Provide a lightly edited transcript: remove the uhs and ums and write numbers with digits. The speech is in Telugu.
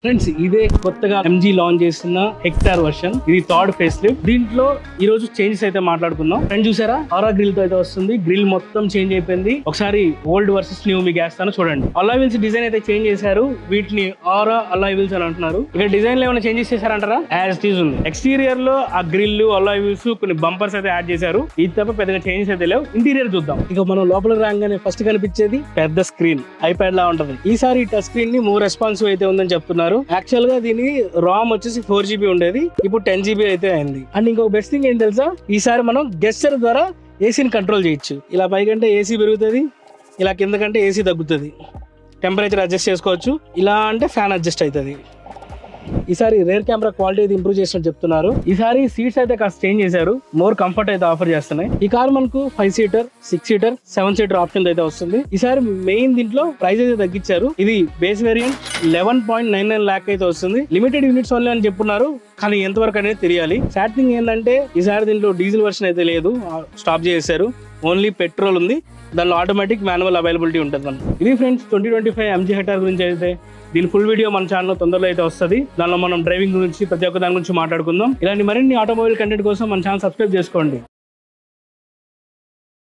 ఫ్రెండ్స్ ఇదే కొత్తగా ఎంజీ లాంచ్ చేస్తున్న హెక్టార్ వర్షన్. ఇది థర్డ్ ఫేస్ లిఫ్ట్. దీంట్లో ఈ రోజు చేంజెస్ అయితే మాట్లాడుకుందాం. ఫ్రెండ్ చూసారా, ఆరా గ్రిల్ తో అయితే వస్తుంది. గ్రిల్ మొత్తం చేంజ్ అయిపోయింది. ఒకసారి ఓల్డ్ వర్సెస్ న్యూ మీకు వేస్తాను చూడండి. అలాయ్ వీల్స్ డిజైన్ అయితే చేంజ్ చేశారు. వీటిని ఆరా అలాయ్ వీల్స్ అని అంటున్నారు. ఇక్కడ డిజైన్ లో ఏమైనా చేంజెస్ చేశారంటారా? యాజ్ ఇట్ ఈజ్ ఉంది. ఎక్స్టీరియర్ లో ఆ గ్రిల్ అలాయ్ వీల్స్ కొన్ని బంపర్స్ అయితే యాడ్ చేశారు. ఇది తప్ప పెద్దగా చేంజెస్ అయితే లేవు. ఇంటీరియర్ చూద్దాం. ఇక మనం లోపల రాగానే ఫస్ట్ కనిపించేది పెద్ద స్క్రీన్, ఐప్యాడ్ లా ఉంటది. ఈసారి టచ్ స్క్రీన్ ని మోర్ రెస్పాన్సివ్ అయితే ఉందని చెప్తున్నారు. యాక్చువల్ గా దీని రామ్ వచ్చేసి 4GB ఉండేది, ఇప్పుడు 10GB అయితే అయింది. అండ్ ఇంకొక బెస్ట్ థింగ్ ఏం తెలుసా, ఈసారి మనం గెస్చర్ ద్వారా ఏసీని కంట్రోల్ చేయొచ్చు. ఇలా పైకంటే ఏసీ పెరుగుతుంది, ఇలా కింద కంటే ఏసీ తగ్గుతుంది. టెంపరేచర్ అడ్జస్ట్ చేసుకోవచ్చు. ఇలా అంటే ఫ్యాన్ అడ్జస్ట్ అవుతుంది. ఈసారి రేర్ కెమెరా క్వాలిటీ అయితే ఇంప్రూవ్ చేసినట్టు చెప్తున్నారు. ఈసారి సీట్స్ అయితే కాస్త చేంజ్ చేశారు, మోర్ కంఫర్ట్ అయితే ఆఫర్ చేస్తున్నాయి. ఈ కార్ మనకు 5 సీటర్, 6 సీటర్, 7 సీటర్ ఆప్షన్ అయితే వస్తుంది. ఈసారి మెయిన్ దీంట్లో ప్రైస్ అయితే తగ్గించారు. ఇది బేస్ వేరియంట్ 11.99 lakh అయితే వస్తుంది. లిమిటెడ్ యూనిట్స్ ఓన్లీ అని చెప్పున్నారు, కానీ ఎంతవరకు అనేది తెలియాలి. సాడ్ థింగ్ ఏంటంటే ఈసారి దీంట్లో డీజిల్ వర్షన్ అయితే లేదు, స్టాప్ చేశారు. ఓన్లీ పెట్రోల్ ఉంది. దానిలో ఆటోమేటిక్ మాన్యువల్ అవైలబిలిటీ ఉంటుంది మనకు. ఇది ఫ్రెండ్స్ 2025 ఎంజీ హెక్టార్ గురించి అయితే. దీని ఫుల్ వీడియో మన ఛానల్లో తొందరలో అయితే వస్తుంది. దానిలో మనం డ్రైవింగ్ గురించి ప్రతి ఒక్క దాని గురించి మాట్లాడుకుందాం. ఇలాంటి మరిన్ని ఆటోమొబైల్ కంటెంట్ కోసం మన ఛానల్ సబ్స్క్రైబ్ చేసుకోండి.